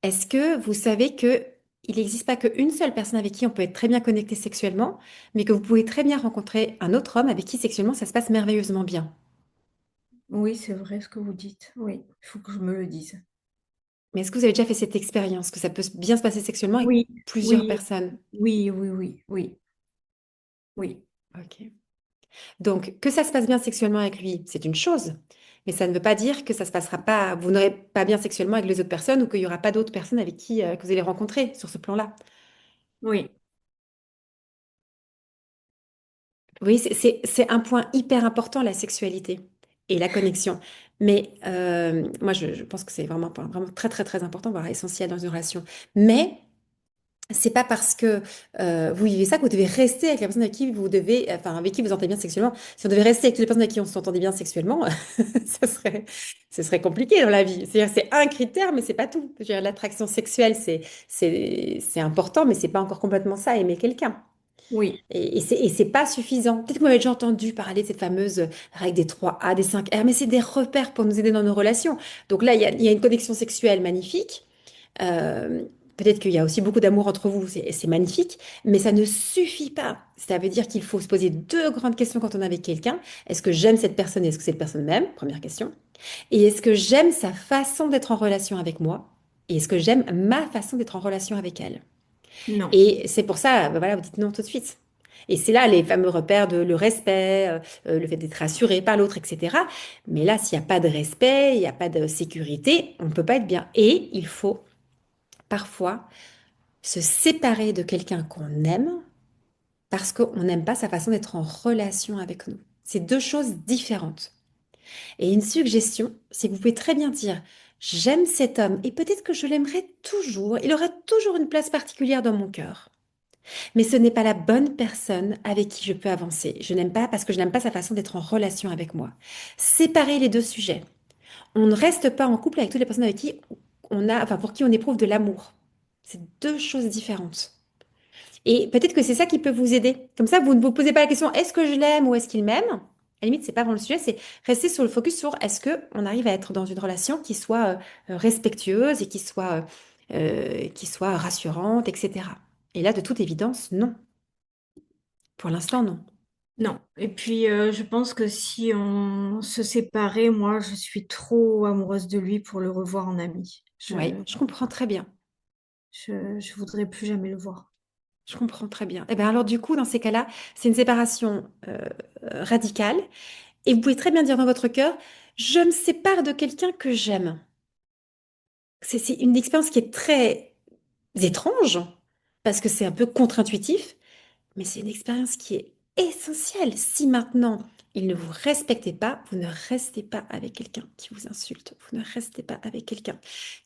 Est-ce que vous savez que il n'existe pas qu'une seule personne avec qui on peut être très bien connecté sexuellement, mais que vous pouvez très bien rencontrer un autre homme avec qui sexuellement ça se passe merveilleusement bien? oui, c'est vrai ce que vous dites. Oui, il faut que je me le dise. Mais est-ce que vous avez déjà fait cette expérience, que ça peut bien se passer sexuellement avec Oui, plusieurs oui, personnes? oui, oui, oui, oui, oui, Ok. Donc, que ça se passe bien sexuellement avec lui, c'est une chose. Mais ça ne veut pas dire que ça se passera pas, vous n'aurez pas bien sexuellement avec les autres personnes ou qu'il y aura pas d'autres personnes avec qui que vous allez rencontrer sur ce plan-là. oui. Oui, c'est un point hyper important, la sexualité et la connexion. Mais moi, je pense que c'est vraiment, vraiment très, très, très important, voire essentiel dans une relation. Mais c'est pas parce que vous vivez ça que vous devez rester avec la personne avec qui vous devez, enfin, avec qui vous entendez bien sexuellement. Si on devait rester avec toutes les personnes avec qui on s'entendait bien sexuellement, ça serait, ce serait compliqué dans la vie. C'est-à-dire, c'est un critère, mais c'est pas tout. Je veux dire, l'attraction sexuelle, c'est important, mais c'est pas encore complètement ça, aimer quelqu'un. Oui, Et c'est pas suffisant. Peut-être que vous avez déjà entendu parler de cette fameuse règle des 3 A, des 5 R, mais c'est des repères pour nous aider dans nos relations. Donc là, il y a une connexion sexuelle magnifique. Euh, Peut-être qu'il y a aussi beaucoup d'amour entre vous, c'est magnifique, mais ça ne suffit pas. Ça veut dire qu'il faut se poser deux grandes questions quand on est avec quelqu'un. Est-ce que j'aime cette personne et est-ce que cette personne m'aime? Première question. Et est-ce que j'aime sa façon d'être en relation avec moi? Et est-ce que j'aime ma façon d'être en relation avec elle? non, Et c'est pour ça, bah voilà, vous dites non tout de suite. Et c'est là les fameux repères de le respect, le fait d'être assuré par l'autre, etc. Mais là, s'il n'y a pas de respect, il n'y a pas de sécurité, on ne peut pas être bien. Et il faut parfois se séparer de quelqu'un qu'on aime parce qu'on n'aime pas sa façon d'être en relation avec nous. C'est deux choses différentes. Et une suggestion, c'est que vous pouvez très bien dire, j'aime cet homme et peut-être que je l'aimerai toujours, il aura toujours une place particulière dans mon cœur. Mais ce n'est pas la bonne personne avec qui je peux avancer. Je n'aime pas parce que je n'aime pas sa façon d'être en relation avec moi. Séparer les deux sujets. On ne reste pas en couple avec toutes les personnes avec qui on a, enfin pour qui on éprouve de l'amour. C'est deux choses différentes. Et peut-être que c'est ça qui peut vous aider. Comme ça, vous ne vous posez pas la question est-ce que je l'aime ou est-ce qu'il m'aime? À la limite, c'est pas vraiment le sujet, c'est rester sur le focus sur est-ce que on arrive à être dans une relation qui soit respectueuse et qui soit rassurante, etc. Et là, de toute évidence, non. Pour l'instant, non. non. Et puis, je pense que si on se séparait, moi, je suis trop amoureuse de lui pour le revoir en ami. Oui, je comprends très bien. Je voudrais plus jamais le voir. Je comprends très bien. Et bien alors du coup, dans ces cas-là, c'est une séparation radicale. Et vous pouvez très bien dire dans votre cœur, je me sépare de quelqu'un que j'aime. C'est une expérience qui est très étrange, parce que c'est un peu contre-intuitif, mais c'est une expérience qui est essentielle. Si maintenant il ne vous respectait pas, vous ne restez pas avec quelqu'un qui vous insulte. Vous ne restez pas avec quelqu'un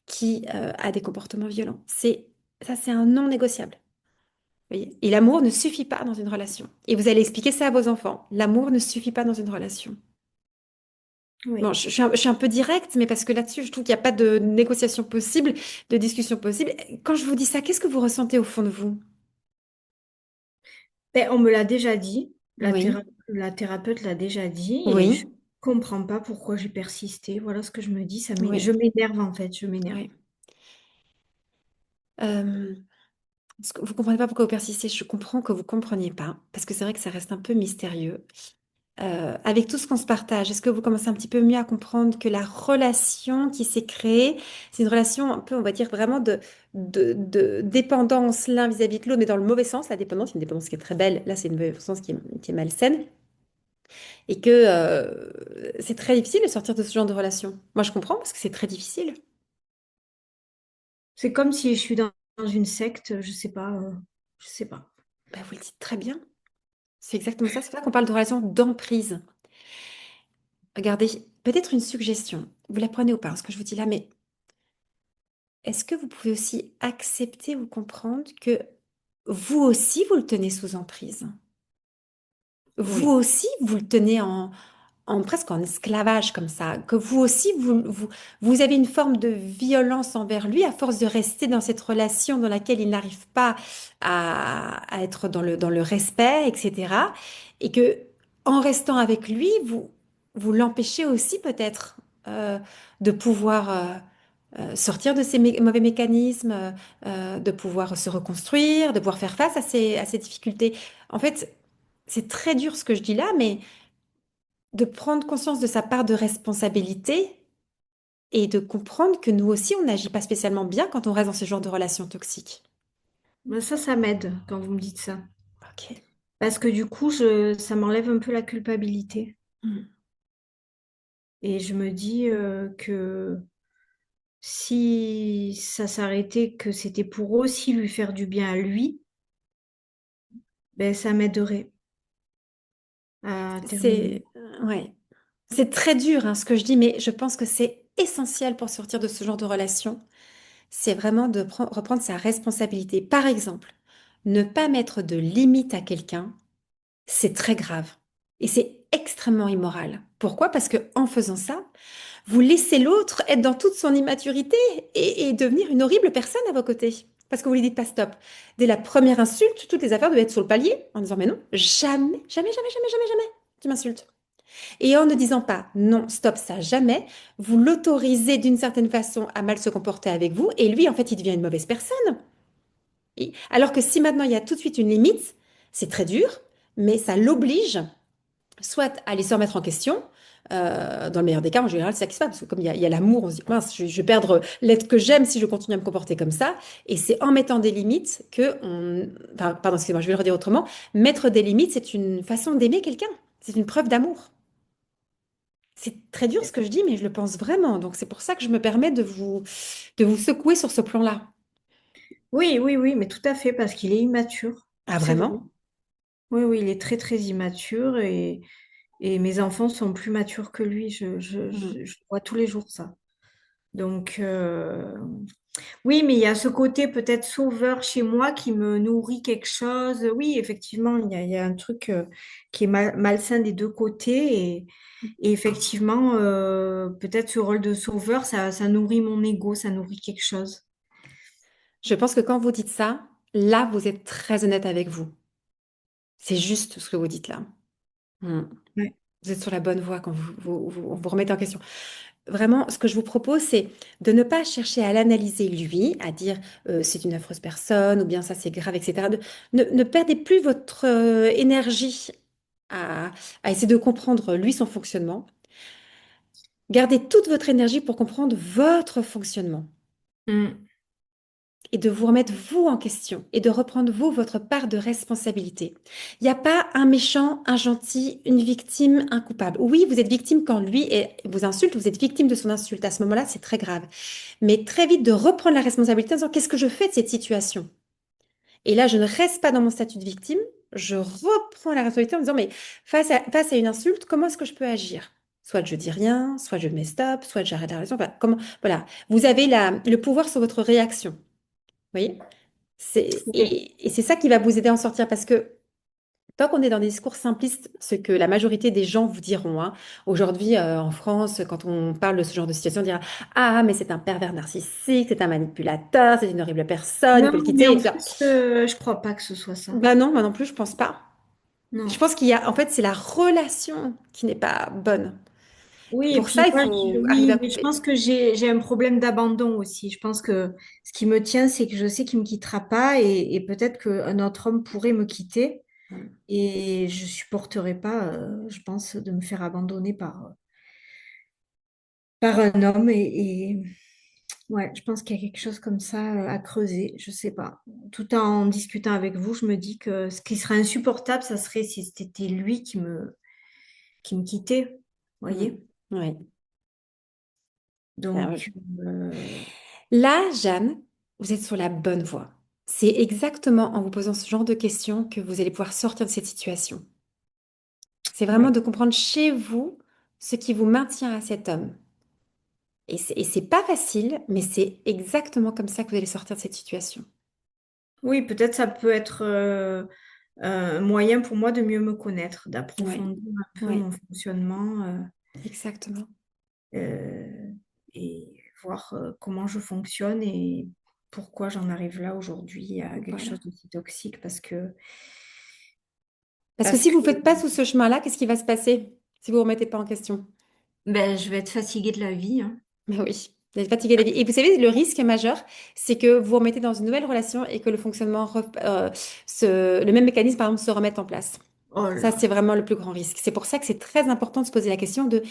qui a des comportements violents. C'est un non négociable. Voyez. Et l'amour ne suffit pas dans une relation. Et vous allez expliquer ça à vos enfants. L'amour ne suffit pas dans une relation. Bon, Oui. je suis un peu directe, mais parce que là-dessus, je trouve qu'il n'y a pas de négociation possible, de discussion possible. Quand je vous dis ça, qu'est-ce que vous ressentez au fond de vous? Ben, on me l'a déjà dit, Oui, la thérapeute l'a déjà dit, et je oui, comprends pas pourquoi j'ai persisté. Voilà ce que je me dis. Je oui, m'énerve en fait, je m'énerve. oui. Euh, Parce que vous comprenez pas pourquoi vous persistez. Je comprends que vous compreniez pas, parce que c'est vrai que ça reste un peu mystérieux. Avec tout ce qu'on se partage, est-ce que vous commencez un petit peu mieux à comprendre que la relation qui s'est créée, c'est une relation un peu, on va dire, vraiment de dépendance l'un vis-à-vis de l'autre, mais dans le mauvais sens, la dépendance, une dépendance qui est très belle, là c'est une dépendance qui est malsaine, et que c'est très difficile de sortir de ce genre de relation. Moi je comprends parce que c'est très difficile. C'est comme si je suis dans une secte, je sais pas. Bah, vous le dites très bien, c'est exactement ça, c'est pour ça qu'on parle de relation d'emprise. Regardez, peut-être une suggestion, vous la prenez ou pas, ce que je vous dis là, mais est-ce que vous pouvez aussi accepter ou comprendre que vous aussi, vous le tenez sous emprise? Vous Oui. aussi, vous le tenez en presque en esclavage comme ça, que vous aussi, vous avez une forme de violence envers lui à force de rester dans cette relation dans laquelle il n'arrive pas à être dans le respect, etc. Et que en restant avec lui, vous l'empêchez aussi peut-être de pouvoir sortir de ces mauvais mécanismes, de pouvoir se reconstruire, de pouvoir faire face à ces difficultés. En fait, c'est très dur ce que je dis là, mais de prendre conscience de sa part de responsabilité et de comprendre que nous aussi, on n'agit pas spécialement bien quand on reste dans ce genre de relations toxiques. Ben, ça m'aide quand vous me dites ça. Ok. Parce que du coup, ça m'enlève un peu la culpabilité. Mm. Et je me dis que si ça s'arrêtait, que c'était pour aussi lui faire du bien à lui, ben, ça m'aiderait à terminer. Ouais. C'est très dur, hein, ce que je dis, mais je pense que c'est essentiel pour sortir de ce genre de relation. c'est vraiment de reprendre sa responsabilité. Par exemple, ne pas mettre de limite à quelqu'un, c'est très grave. Et c'est extrêmement immoral. Pourquoi? Parce que en faisant ça, vous laissez l'autre être dans toute son immaturité et devenir une horrible personne à vos côtés. Parce que vous lui dites pas stop. Dès la première insulte, toutes les affaires doivent être sur le palier en disant mais non, jamais, jamais, jamais, jamais, jamais, jamais, tu m'insultes. Et en ne disant pas non, stop, ça, jamais, vous l'autorisez d'une certaine façon à mal se comporter avec vous et lui, en fait, il devient une mauvaise personne. Alors que si maintenant il y a tout de suite une limite, c'est très dur, mais ça l'oblige soit à aller se remettre en question. Dans le meilleur des cas, en général, c'est ça qui se passe, parce que comme il y a l'amour, on se dit, mince, je vais perdre l'être que j'aime si je continue à me comporter comme ça. Et c'est en mettant des limites que enfin, pardon, excusez-moi, je vais le redire autrement. Mettre des limites, c'est une façon d'aimer quelqu'un. C'est une preuve d'amour. C'est très dur ce que je dis, mais je le pense vraiment. Donc c'est pour ça que je me permets de vous secouer sur ce plan-là. Oui, oui, oui, mais tout à fait, parce qu'il est immature. Ah, C'est vrai. vraiment? Oui, oui, il est très, très immature et mes enfants sont plus matures que lui. Mm. Je vois tous les jours ça. Donc, oui, mais il y a ce côté peut-être sauveur chez moi qui me nourrit quelque chose. Oui, effectivement, il y a un truc qui est malsain des deux côtés. Et effectivement, peut-être ce rôle de sauveur, ça nourrit mon ego, ça nourrit quelque chose. Je pense que quand vous dites ça, là, vous êtes très honnête avec vous. C'est juste ce que vous dites là. Mm. Ouais. Vous êtes sur la bonne voie quand vous remettez en question. Vraiment, ce que je vous propose, c'est de ne pas chercher à l'analyser lui, à dire c'est une affreuse personne ou bien ça c'est grave, etc. Ne perdez plus votre énergie à, à essayer de comprendre lui son fonctionnement. Gardez toute votre énergie pour comprendre votre fonctionnement Mm. et de vous remettre vous en question et de reprendre vous votre part de responsabilité. Il n'y a pas un méchant, un gentil, une victime, un coupable. Oui, vous êtes victime quand lui vous insulte, vous êtes victime de son insulte. À ce moment-là, c'est très grave. Mais très vite de reprendre la responsabilité en disant qu'est-ce que je fais de cette situation? Et là, je ne reste pas dans mon statut de victime, je reprends la responsabilité en disant mais face à une insulte, comment est-ce que je peux agir? Soit je dis rien, soit je mets stop, soit j'arrête la relation. Enfin, comment, voilà. Vous avez le pouvoir sur votre réaction. Vous voyez? Oui. Et c'est ça qui va vous aider à en sortir parce que tant qu'on est dans des discours simplistes, ce que la majorité des gens vous diront, hein, aujourd'hui en France, quand on parle de ce genre de situation, on dira ah, mais c'est un pervers narcissique, c'est un manipulateur, c'est une horrible personne, il Non, faut le mais quitter, en etc. plus, je crois pas que ce soit ça. Ben non, moi non plus, je pense pas. Je Non. pense qu'il y a, en fait, c'est la relation qui n'est pas bonne. Et Oui, et pour puis ça, il moi, faut arriver oui, à mais je couper. pense que j'ai un problème d'abandon aussi. Je pense que ce qui me tient, c'est que je sais qu'il me quittera pas et peut-être qu'un autre homme pourrait me quitter et je supporterai pas, je pense, de me faire abandonner par un homme et ouais, je pense qu'il y a quelque chose comme ça à creuser. Je sais pas. Tout en discutant avec vous, je me dis que ce qui serait insupportable, ça serait si c'était lui qui me quittait. Mm. Voyez? Ouais. Ah ouais. Donc, euh, Là, Jeanne, vous êtes sur la bonne voie. C'est exactement en vous posant ce genre de questions que vous allez pouvoir sortir de cette situation. C'est vraiment ouais. de comprendre chez vous ce qui vous maintient à cet homme. Et c'est pas facile, mais c'est exactement comme ça que vous allez sortir de cette situation. Oui, peut-être ça peut être un moyen pour moi de mieux me connaître, Oui, d'approfondir un peu oui, mon fonctionnement exactement. euh, et voir comment je fonctionne et pourquoi j'en arrive là aujourd'hui à quelque Voilà. chose d'aussi toxique Parce que parce si vous que ne faites pas sous ce chemin-là, qu'est-ce qui va se passer si vous ne remettez pas en question? ben, je vais être fatiguée de la vie, hein. Ben oui, vous êtes fatigué de la vie. Et vous savez, le risque majeur, c'est que vous vous remettez dans une nouvelle relation et que le fonctionnement, le même mécanisme, par exemple, se remette en place. Oh Ça, là. c'est vraiment le plus grand risque. C'est pour ça que c'est très important de se poser la question de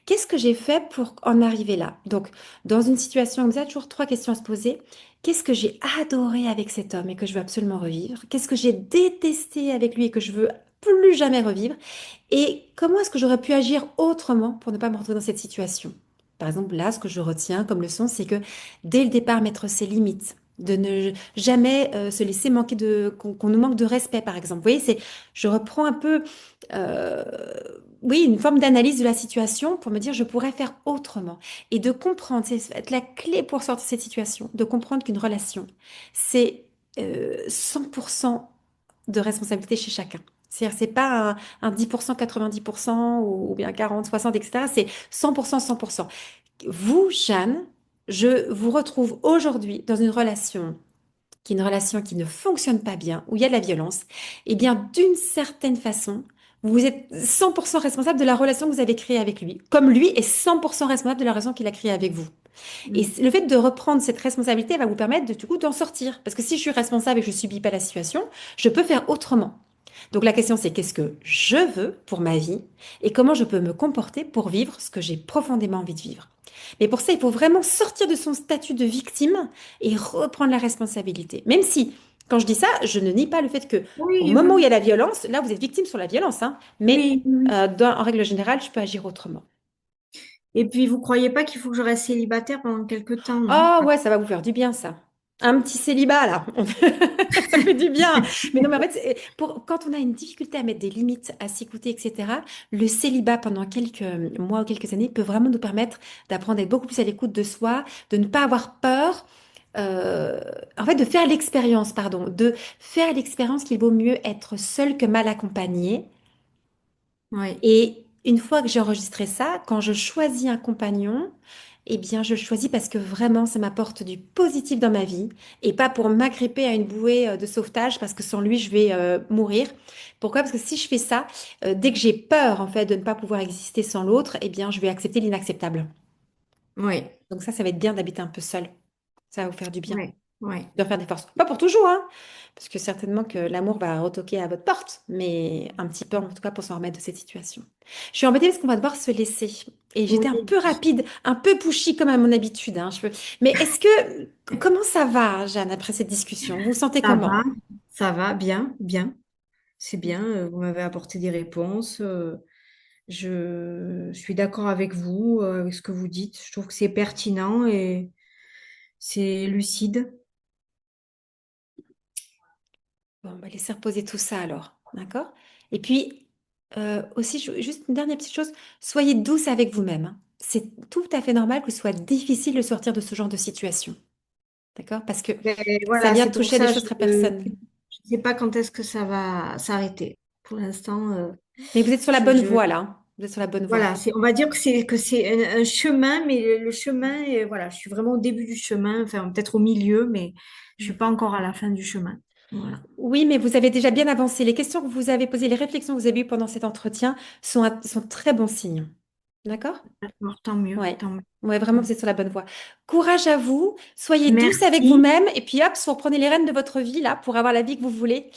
qu'est-ce que j'ai fait pour en arriver là? Donc, dans une situation comme ça, toujours trois questions à se poser. Qu'est-ce que j'ai adoré avec cet homme et que je veux absolument revivre? Qu'est-ce que j'ai détesté avec lui et que je veux plus jamais revivre? Et comment est-ce que j'aurais pu agir autrement pour ne pas me retrouver dans cette situation? Par exemple, là, ce que je retiens comme leçon, c'est que dès le départ, mettre ses limites, de ne jamais se laisser manquer qu'on nous manque de respect, par exemple. Vous voyez, je reprends un peu euh, oui, une forme d'analyse de la situation pour me dire je pourrais faire autrement et de comprendre, c'est la clé pour sortir de cette situation, de comprendre qu'une relation, c'est 100% de responsabilité chez chacun. C'est-à-dire, c'est pas un 10%, 90% ou bien 40, 60, etc. C'est 100%, 100%. Vous, Jeanne, je vous retrouve aujourd'hui dans une relation qui est une relation qui ne fonctionne pas bien, où il y a de la violence, eh bien, d'une certaine façon, vous êtes 100% responsable de la relation que vous avez créée avec lui, comme lui est 100% responsable de la relation qu'il a créée avec vous. Et Mm. le fait de reprendre cette responsabilité va vous permettre de, du coup, d'en sortir. Parce que si je suis responsable et que je ne subis pas la situation, je peux faire autrement. Donc la question, c'est qu'est-ce que je veux pour ma vie et comment je peux me comporter pour vivre ce que j'ai profondément envie de vivre. Mais pour ça, il faut vraiment sortir de son statut de victime et reprendre la responsabilité. Même si, quand je dis ça, je ne nie pas le fait que au Oui, moment où il y a oui, la violence, là, vous êtes victime sur la violence, hein, mais oui, oui. en règle générale, je peux agir autrement. Et puis, vous croyez pas qu'il faut que je reste célibataire pendant quelques temps, non? Ah ouais, ça va vous faire du bien, ça. Un petit célibat, là. Ça fait du bien. Mais non, mais en fait, quand on a une difficulté à mettre des limites, à s'écouter, etc., le célibat pendant quelques mois ou quelques années peut vraiment nous permettre d'apprendre à être beaucoup plus à l'écoute de soi, de ne pas avoir peur, euh, en fait, de faire l'expérience, pardon, de faire l'expérience qu'il vaut mieux être seul que mal accompagné. Oui, Et une fois que j'ai enregistré ça, quand je choisis un compagnon, eh bien, je le choisis parce que vraiment, ça m'apporte du positif dans ma vie et pas pour m'agripper à une bouée de sauvetage parce que sans lui, je vais mourir. Pourquoi? Parce que si je fais ça, dès que j'ai peur, en fait, de ne pas pouvoir exister sans l'autre, eh bien, je vais accepter l'inacceptable. oui, Donc ça va être bien d'habiter un peu seul. Ça va vous faire du bien oui, oui. de faire des forces. Pas pour toujours, hein, parce que certainement que l'amour va retoquer à votre porte, mais un petit peu en tout cas pour s'en remettre de cette situation. Je suis embêtée parce qu'on va devoir se laisser. Et j'étais un Oui, peu rapide, un peu pushy comme à mon habitude, hein, Mais est-ce que, comment ça va, Jeanne, après cette discussion? Vous vous sentez ça va, comment? ça va, bien, bien. C'est bien, vous m'avez apporté des réponses. Je suis d'accord avec vous, avec ce que vous dites. Je trouve que c'est pertinent et c'est lucide. Bon, on va laisser reposer tout ça alors, d'accord? Et puis, aussi, juste une dernière petite chose, soyez douce avec vous-même, hein. C'est tout à fait normal que ce soit difficile de sortir de ce genre de situation. D'accord? Parce que Mais ça voilà, vient c'est pour toucher à des ça, choses très personnelles. je ne sais pas quand est-ce que ça va s'arrêter. Pour l'instant, Mais vous êtes sur la bonne je, voie là, hein. Vous êtes sur la bonne voie. voilà, on va dire que c'est un chemin, mais le chemin, voilà, je suis vraiment au début du chemin, enfin peut-être au milieu, mais je suis pas encore à la fin du chemin. Voilà. Oui, mais vous avez déjà bien avancé. Les questions que vous avez posées, les réflexions que vous avez eues pendant cet entretien sont très bons signes. D'accord? D'accord, tant mieux, Ouais. tant mieux. Ouais, vraiment, vous êtes sur la bonne voie. Courage à vous. Soyez douce avec Merci, vous-même. Et puis hop, vous reprenez les rênes de votre vie là pour avoir la vie que vous voulez.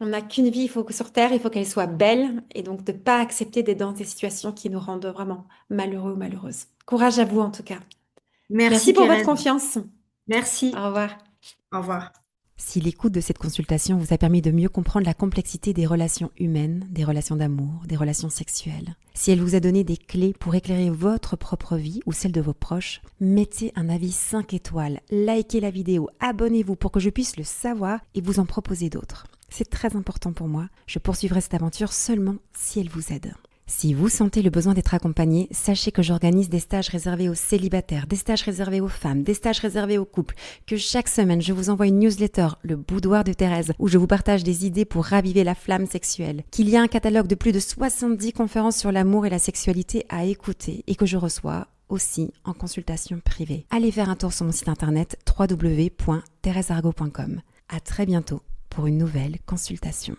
On n'a qu'une vie, il faut que sur Terre, il faut qu'elle soit belle. Et donc, de ne pas accepter d'être dans des situations qui nous rendent vraiment malheureux ou malheureuses. Courage à vous en tout cas. Merci merci pour votre Thérèse, confiance. merci, Au revoir. au revoir. Si l'écoute de cette consultation vous a permis de mieux comprendre la complexité des relations humaines, des relations d'amour, des relations sexuelles, si elle vous a donné des clés pour éclairer votre propre vie ou celle de vos proches, mettez un avis 5 étoiles, likez la vidéo, abonnez-vous pour que je puisse le savoir et vous en proposer d'autres. C'est très important pour moi, je poursuivrai cette aventure seulement si elle vous aide. Si vous sentez le besoin d'être accompagné, sachez que j'organise des stages réservés aux célibataires, des stages réservés aux femmes, des stages réservés aux couples, que chaque semaine je vous envoie une newsletter, le boudoir de Thérèse, où je vous partage des idées pour raviver la flamme sexuelle, qu'il y a un catalogue de plus de 70 conférences sur l'amour et la sexualité à écouter et que je reçois aussi en consultation privée. Allez faire un tour sur mon site internet www.thérèseargot.com. À très bientôt pour une nouvelle consultation.